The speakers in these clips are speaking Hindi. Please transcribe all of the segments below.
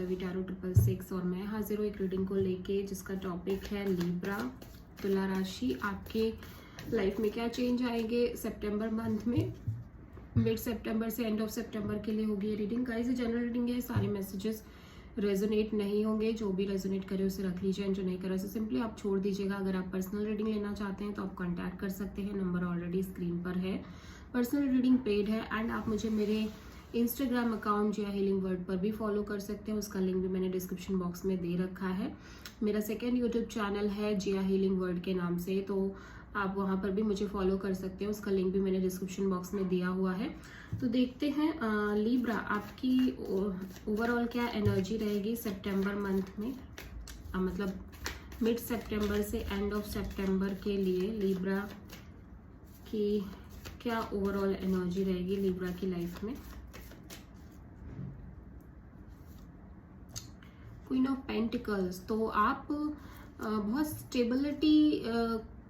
टैरो 666 और मैं हाजिर हूँ एक रीडिंग को लेके जिसका टॉपिक है लिब्रा तुला राशि। आपके लाइफ में क्या चेंज आएंगे सितंबर मंथ में, मिड सितंबर से एंड ऑफ सितंबर के लिए होगी ये रीडिंग। गाइस ये जनरल रीडिंग है, सारे मैसेजेस रेजोनेट नहीं होंगे, जो भी रेजोनेट करे उसे रख लीजिए, जो नहीं करे उसे सिंपली आप छोड़ दीजिएगा। अगर आप पर्सनल रीडिंग लेना चाहते हैं तो आप कॉन्टैक्ट कर सकते हैं, नंबर ऑलरेडी स्क्रीन पर है। पर्सनल रीडिंग पेड है एंड आप मुझे मेरे इंस्टाग्राम अकाउंट जिया हीलिंग वर्ड पर भी फॉलो कर सकते हैं, उसका लिंक भी मैंने डिस्क्रिप्शन बॉक्स में दे रखा है। मेरा सेकेंड यूट्यूब चैनल है जिया हीलिंग वर्ड के नाम से, तो आप वहाँ पर भी मुझे फॉलो कर सकते हैं, उसका लिंक भी मैंने डिस्क्रिप्शन बॉक्स में दिया हुआ है। तो देखते हैं लिब्रा आपकी ओवरऑल क्या एनर्जी रहेगी सितंबर मंथ में, मतलब मिड सितंबर से एंड ऑफ सितंबर के लिए लिब्रा की क्या ओवरऑल एनर्जी रहेगी लिब्रा की लाइफ में। क्वीन ऑफ पेंटिकल्स, तो आप बहुत स्टेबिलिटी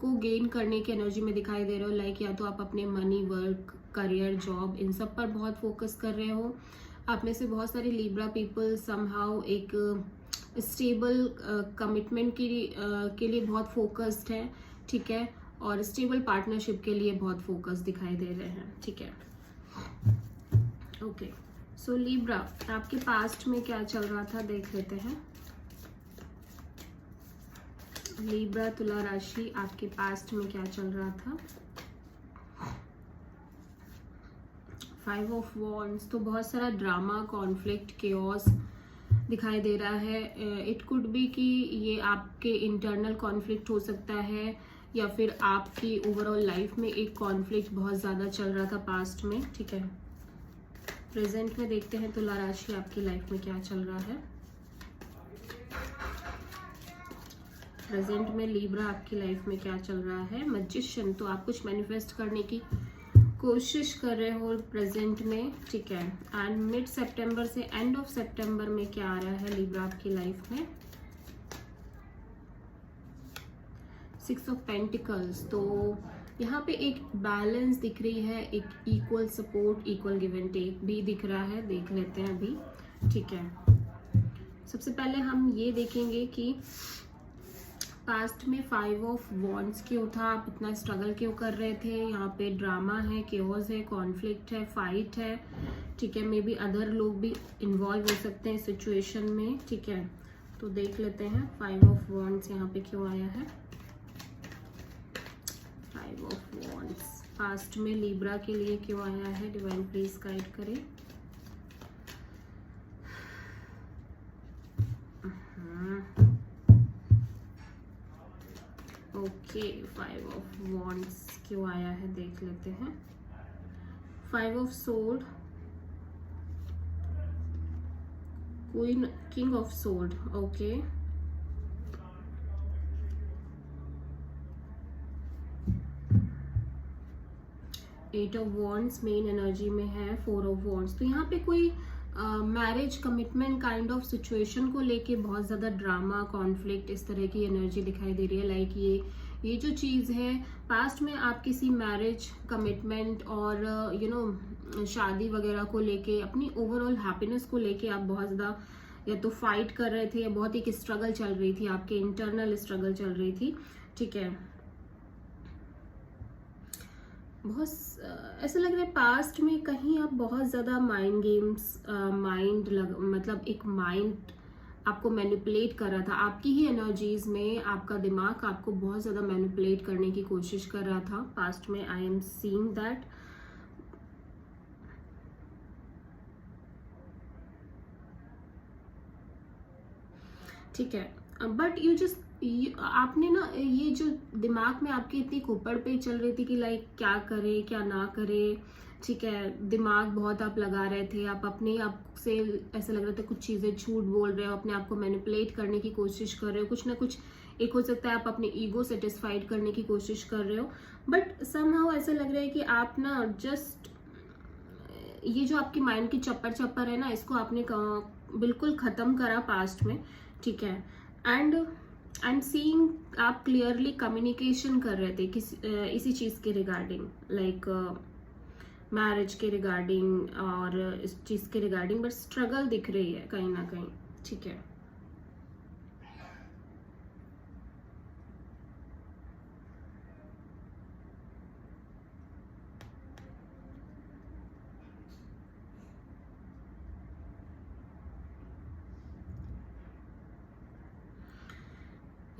को गेन करने की एनर्जी में दिखाई दे रहे हो। लाइक या तो आप अपने money, work, career, job in सब पर बहुत फोकस कर रहे हो। आप में से बहुत सारे लिब्रा पीपल समहाउ एक स्टेबल कमिटमेंट के लिए बहुत फोकस्ड है, ठीक है, और स्टेबल पार्टनरशिप के लिए बहुत फोकस दिखाई दे रहे हैं, ठीक है। ओके, सो लिब्रा आपके पास्ट में क्या चल रहा था देख लेते हैं। लिब्रा तुला राशि आपके पास्ट में क्या चल रहा था। 5 ऑफ वॉन्ड्स, तो बहुत सारा ड्रामा, कॉन्फ्लिक्ट, केओस दिखाई दे रहा है। इट कुड बी कि ये आपके इंटरनल कॉन्फ्लिक्ट हो सकता है या फिर आपकी ओवरऑल लाइफ में एक कॉन्फ्लिक्ट बहुत ज़्यादा चल रहा था पास्ट में, ठीक है। प्रेजेंट में देखते हैं तुला राशि आपकी लाइफ में क्या चल रहा है। प्रेजेंट में लिब्रा आपकी लाइफ में क्या चल रहा है। मैजिशियन, तो आप कुछ मैनिफेस्ट करने की कोशिश कर रहे हो प्रेजेंट में, ठीक है। एंड मिड सितंबर से एंड ऑफ सितंबर में क्या आ रहा है लिब्रा आपकी लाइफ में। 6 ऑफ पेंटिकल्स, तो यहाँ पे एक बैलेंस दिख रही है, एक equal support, equal give and take भी दिख रहा है, देख लेते हैं अभी, ठीक है। सबसे पहले हम ये देखेंगे कि पास्ट में 5 ऑफ वॉन्ड्स क्यों था, आप इतना स्ट्रगल क्यों कर रहे थे। यहाँ पे ड्रामा है, केओस है, कॉन्फ्लिक्ट है, फाइट है, ठीक है। मे बी अदर लोग भी इन्वॉल्व हो सकते हैं सिचुएशन में, ठीक है। तो देख लेते हैं 5 ऑफ वॉन्ड्स यहाँ पे क्यों आया है। 5 ऑफ वॉन्ड्स पास्ट में लिब्रा के लिए क्यों आया है, डिवाइन प्लीज गाइड करें। ओके, 5 ऑफ वॉन्ड्स क्यों आया है देख लेते हैं। 5 of sword, queen, king of sword, okay. Eight of wands main energy में है। 4 ऑफ वॉन्ड्स, तो यहाँ पे कोई marriage, commitment kind of situation को लेके बहुत ज़्यादा ड्रामा, कॉन्फ्लिक्ट, इस तरह की एनर्जी दिखाई दे रही है। लाइक ये जो चीज़ है पास्ट में आप किसी मैरिज, कमिटमेंट और शादी वगैरह को लेके, अपनी ओवरऑल हैप्पीनेस को लेके आप बहुत ज़्यादा या तो फाइट कर रहे थे या बहुत एक स्ट्रगल चल रही थी, आपके इंटरनल स्ट्रगल चल रही थी, ठीक है। बहुत ऐसा लग रहा है पास्ट में कहीं आप बहुत ज़्यादा माइंड गेम्स, मतलब एक माइंड आपको मैनिपुलेट कर रहा था, आपकी ही एनर्जीज में आपका दिमाग आपको बहुत ज़्यादा मैनिपुलेट करने की कोशिश कर रहा था पास्ट में। I am seeing that. ठीक है, बट यू जस्ट आपने ना ये जो दिमाग में आपकी इतनी खोपड़ पे चल रही थी कि लाइक क्या करे क्या ना करे, ठीक है। दिमाग बहुत आप लगा रहे थे, आप अपने आप से ऐसा लग रहा था कुछ चीज़ें झूठ बोल रहे हो, अपने आप को मैनिपुलेट करने की कोशिश कर रहे हो, कुछ ना कुछ एक हो सकता है आप अपने ईगो सेटिस्फाइड करने की कोशिश कर रहे हो। बट समहाउ ऐसा लग रहा है कि आप ना जस्ट ये जो आपकी माइंड की चप्पर है ना, इसको आपने बिल्कुल ख़त्म करा पास्ट में, ठीक है। एंड आई एम सीइंग आप क्लियरली कम्युनिकेशन कर रहे थे इसी चीज़ के रिगार्डिंग, लाइक मैरिज के रिगार्डिंग और इस चीज़ के रिगार्डिंग, बट स्ट्रगल दिख रही है कहीं ना कहीं, ठीक है।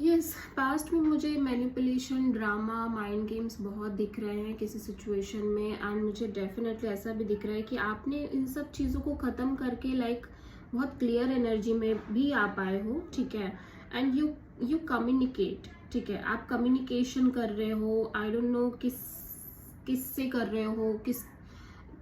यस, पास्ट में मुझे मैनिपुलेशन, ड्रामा, माइंड गेम्स बहुत दिख रहे हैं किसी सिचुएशन में, एंड मुझे डेफिनेटली ऐसा भी दिख रहा है कि आपने इन सब चीज़ों को ख़त्म करके लाइक बहुत क्लियर एनर्जी में भी आ पाए हो, ठीक है। एंड यू कम्युनिकेट, ठीक है, आप कम्युनिकेशन कर रहे हो, आई डोंट नो किससे कर रहे हो, किस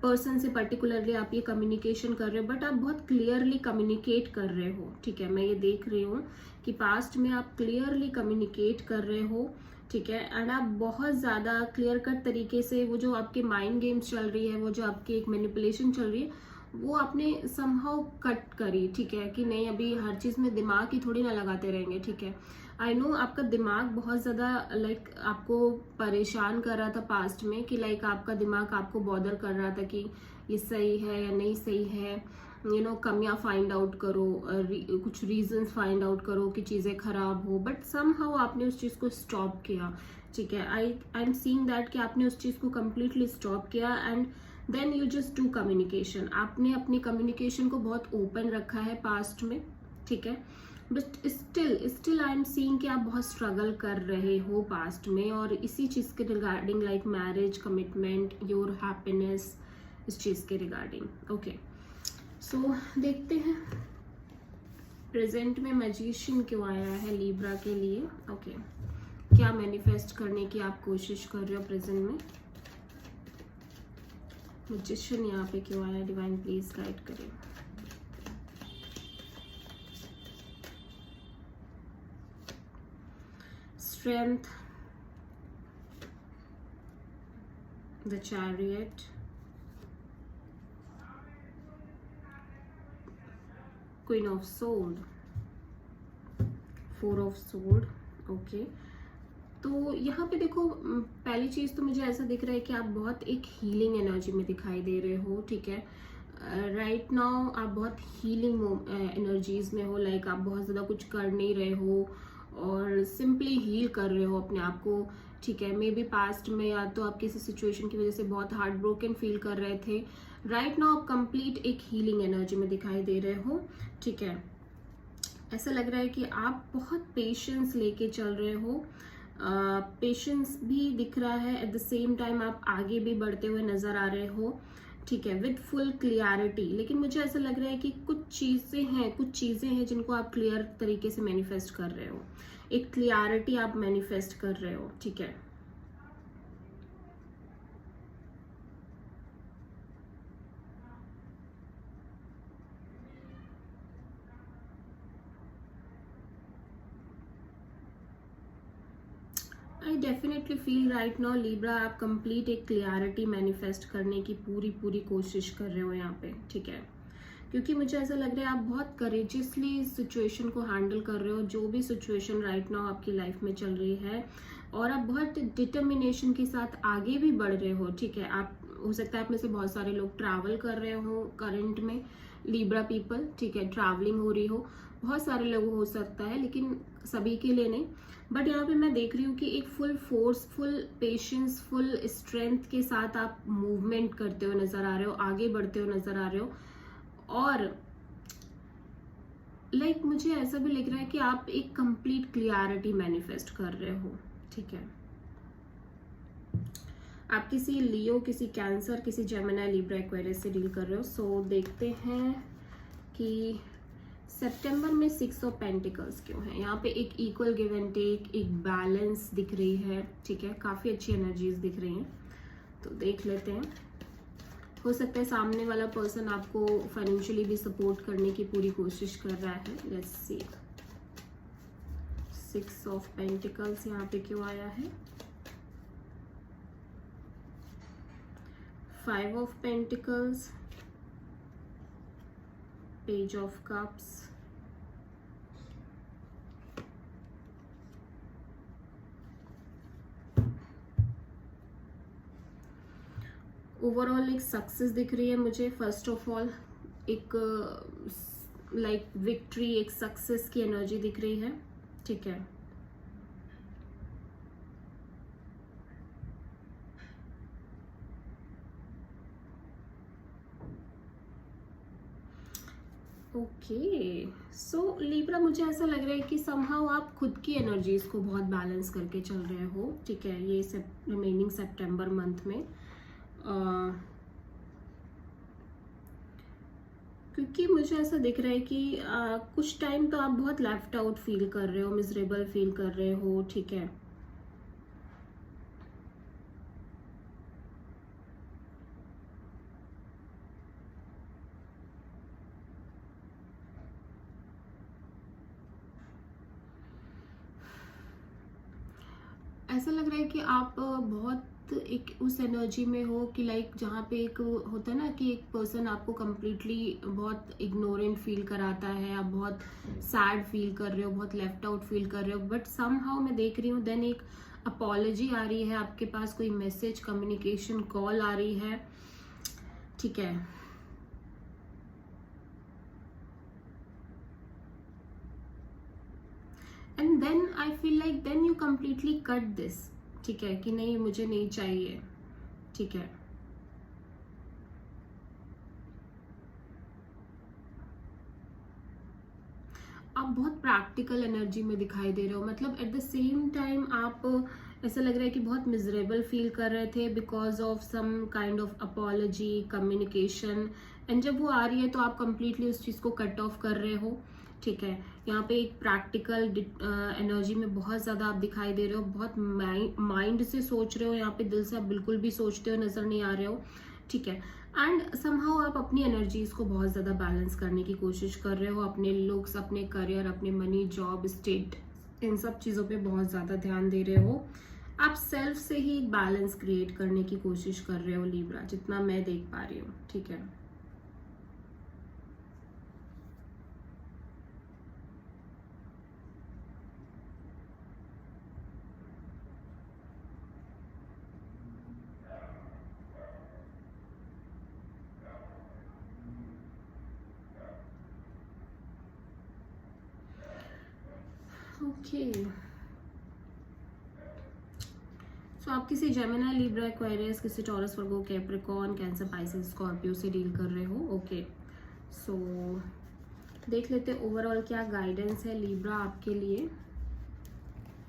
पर्सन से पर्टिकुलरली आप ये कम्युनिकेशन कर रहे हो, बट आप बहुत क्लियरली कम्युनिकेट कर रहे हो, ठीक है। मैं ये देख रही हूँ कि पास्ट में आप क्लियरली कम्युनिकेट कर रहे हो, ठीक है, एंड आप बहुत ज़्यादा क्लियर कट तरीके से वो जो आपके माइंड गेम्स चल रही है, वो जो आपकी एक मैनिपुलेशन चल रही है, वो आपने समहाउ कट करी, ठीक है, कि नहीं अभी हर चीज़ में दिमाग ही थोड़ी ना लगाते रहेंगे, ठीक है। आई नो आपका दिमाग बहुत ज़्यादा लाइक आपको परेशान कर रहा था पास्ट में, कि लाइक आपका दिमाग आपको बॉदर कर रहा था कि ये सही है या नहीं सही है, यू नो कमियां फाइंड आउट करो, कुछ रीजंस फाइंड आउट करो कि चीज़ें खराब हो, बट समहाउ आपने उस चीज़ को स्टॉप किया, ठीक है। आई एम सीइंग दैट कि आपने उस चीज़ को कम्प्लीटली स्टॉप किया, and then you just do communication. आपने अपनी कम्युनिकेशन को बहुत ओपन रखा है पास्ट में, ठीक है, but still I am seeing कि आप बहुत स्ट्रगल कर रहे हो पास्ट में, और इसी चीज़ के regarding like marriage, commitment, your happiness, इस चीज़ के रिगार्डिंग। ओके, सो देखते हैं प्रेजेंट में मैजिशियन क्यों आया है लीब्रा के लिए। ओके, क्या मैनिफेस्ट करने की आप कोशिश कर रहे हो प्रेजेंट में। मैजिशियन यहाँ पे क्यों आया, डिवाइन प्लीज गाइड करें। Strength, the Chariot, Queen of Sword, Four of Sword। Okay, तो यहाँ पे देखो पहली चीज़ तो मुझे ऐसा दिख रहा है कि आप बहुत एक हीलिंग एनर्जी में दिखाई दे रहे हो, ठीक है। राइट नाउ आप बहुत हीलिंग एनर्जीज में हो, लाइक आप बहुत ज़्यादा कुछ कर नहीं रहे हो और सिंपली हील कर रहे हो अपने आप को, ठीक है। मे बी पास्ट में या तो आप किसी सिचुएशन की वजह से बहुत हार्ट ब्रोकन फील कर रहे थे। राइट नाउ आप कंप्लीट एक हीलिंग एनर्जी में दिखाई दे रहे हो, ठीक है। ऐसा लग रहा है कि आप बहुत पेशेंस लेके चल रहे हो, पेशेंस भी दिख रहा है, एट द सेम टाइम आप आगे भी बढ़ते हुए नजर आ रहे हो, ठीक है, विद फुल क्लियरिटी। लेकिन मुझे ऐसा लग रहा है कि कुछ चीज़ें हैं जिनको आप क्लियर तरीके से मैनिफेस्ट कर रहे हो, एक क्लियरिटी आप मैनिफेस्ट कर रहे हो, ठीक है। I definitely feel right now Libra आप कंप्लीट एक क्लियरिटी मैनिफेस्ट करने की पूरी कोशिश कर रहे हो यहाँ पे, ठीक है, क्योंकि मुझे ऐसा लग रहा है आप बहुत करेजियसली इस सिचुएशन को हैंडल कर रहे हो, जो भी सिचुएशन राइट नाउ आपकी लाइफ में चल रही है, और आप बहुत डिटर्मिनेशन के साथ आगे भी बढ़ रहे हो, ठीक है। आप हो सकता है आप में से बहुत सारे लोग ट्रैवल कर रहे हो करंट में, लीब्रा पीपल, ठीक है, ट्रैवलिंग हो रही हो, बहुत सारे लोग हो सकता है, लेकिन सभी के लिए नहीं। बट यहाँ पे मैं देख रही हूँ कि एक full force, full patience, full strength के साथ आप मूवमेंट करते हुए नजर आ रहे हो, आगे बढ़ते हुए नजर आ रहे हो, और लाइक मुझे ऐसा भी लग रहा है कि आप एक कंप्लीट क्लियरिटी मैनिफेस्ट कर रहे हो, ठीक है। आप किसी लियो, किसी कैंसर, किसी जेमिनी, लिब्रा, एक्वेरियस से डील कर रहे हो। सो देखते हैं कि सितंबर में 6 ऑफ पेंटिकल्स क्यों है। यहाँ पे एक इक्वल गिव एंड टेक, एक बैलेंस दिख रही है, ठीक है, काफ़ी अच्छी एनर्जीज दिख रही हैं, तो देख लेते हैं। हो सकता है सामने वाला पर्सन आपको फाइनेंशियली भी सपोर्ट करने की पूरी कोशिश कर रहा है। लेट्स सी, 6 ऑफ पेंटिकल्स यहाँ पे क्यों आया है, 5 of pentacles, page of cups, overall एक सक्सेस दिख रही है मुझे। फर्स्ट ऑफ ऑल एक लाइक विक्ट्री, एक सक्सेस की एनर्जी दिख रही है, ठीक है। ओके, सो लिब्रा, मुझे ऐसा लग रहा है कि समहाउ आप खुद की एनर्जीज को बहुत बैलेंस करके चल रहे हो, ठीक है, ये रिमेनिंग सितंबर मंथ में। क्योंकि मुझे ऐसा दिख रहा है कि कुछ टाइम तो आप बहुत लेफ्ट आउट फील कर रहे हो, मिजरेबल फील कर रहे हो, ठीक है। ऐसा लग रहा है कि आप बहुत एक उस एनर्जी में हो कि लाइक जहाँ पे एक होता है ना कि एक पर्सन आपको कम्प्लीटली बहुत इग्नोरेंट फील कराता है, आप बहुत सैड फील कर रहे हो, बहुत लेफ्ट आउट फील कर रहे हो, बट समहाउ मैं देख रही हूँ देन एक अपॉलॉजी आ रही है आपके पास, कोई मैसेज, कम्युनिकेशन, कॉल आ रही है, ठीक है। And then I feel like then you completely cut this, ठीक है, कि नहीं मुझे नहीं चाहिए, ठीक है। आप बहुत प्रैक्टिकल एनर्जी में दिखाई दे रहे हो, मतलब एट द सेम टाइम आप ऐसा लग रहा है कि बहुत मिजरेबल फील कर रहे थे because of some kind of apology, communication, and जब वो आ रही है तो आप कंप्लीटली उस चीज़ को कट ऑफ कर रहे हो, ठीक है। यहाँ पे एक प्रैक्टिकल एनर्जी में बहुत ज़्यादा आप दिखाई दे रहे हो, बहुत माइंड से सोच रहे हो, यहाँ पे दिल से आप बिल्कुल भी सोचते हो नज़र नहीं आ रहे हो, ठीक है। एंड समहाउ आप अपनी एनर्जीज को बहुत ज़्यादा बैलेंस करने की कोशिश कर रहे हो, अपने लुक्स, अपने करियर, अपने मनी, जॉब, स्टेट, इन सब चीज़ों पे बहुत ज़्यादा ध्यान दे रहे हो। आप सेल्फ से ही बैलेंस क्रिएट करने की कोशिश कर रहे हो लिब्रा, जितना मैं देख पा रही हूँ, ठीक है। ओके, सो आप किसी जेमिनी, लिब्रा, एक्वेरियस, किसी टॉरस, वर्गो, कैप्रिकॉर्न, कैंसर, पाइसेस, स्कॉर्पियो से डील कर रहे हो, ओके। सो देख लेते हैं ओवरऑल क्या गाइडेंस है लिब्रा आपके लिए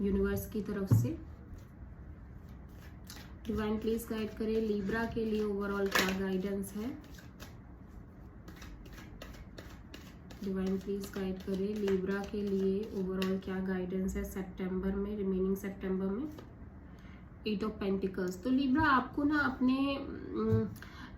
यूनिवर्स की तरफ से। डिवाइन प्लीज गाइड करिए लिब्रा के लिए ओवरऑल क्या गाइडेंस है। डिवाइन प्लीज गाइड करिए लिब्रा के लिए ओवरऑल क्या गाइडेंस है सितंबर में, रिमेनिंग सितंबर में। 8 ऑफ पेंटिकल्स, तो लिब्रा आपको ना अपने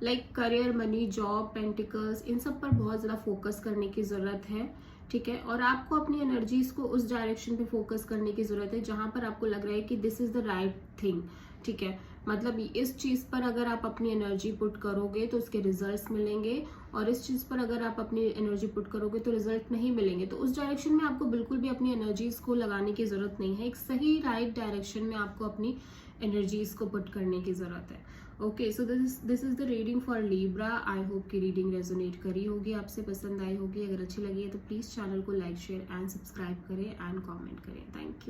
like career, money, job, pentacles, इन सब पर बहुत ज़्यादा फोकस करने की ज़रूरत है, ठीक है। और आपको अपनी एनर्जीज को उस डायरेक्शन पे फोकस करने की ज़रूरत है जहाँ पर आपको लग रहा है कि this is the right thing, ठीक है। मतलब इस चीज़ पर अगर आप अपनी एनर्जी पुट करोगे तो उसके रिजल्ट्स मिलेंगे, और इस चीज़ पर अगर आप अपनी एनर्जी पुट करोगे तो रिजल्ट नहीं मिलेंगे। तो उस डायरेक्शन में आपको बिल्कुल भी अपनी एनर्जीज को लगाने की ज़रूरत नहीं है, एक सही राइट डायरेक्शन में आपको अपनी एनर्जीज को पुट करने की ज़रूरत है। Okay, so this is the reading for Libra. I hope की रीडिंग रेजोनेट करी होगी, आपसे पसंद आई होगी। अगर अच्छी लगी है तो प्लीज़ चैनल को लाइक, शेयर एंड सब्सक्राइब करें एंड कमेंट करें। Thank you.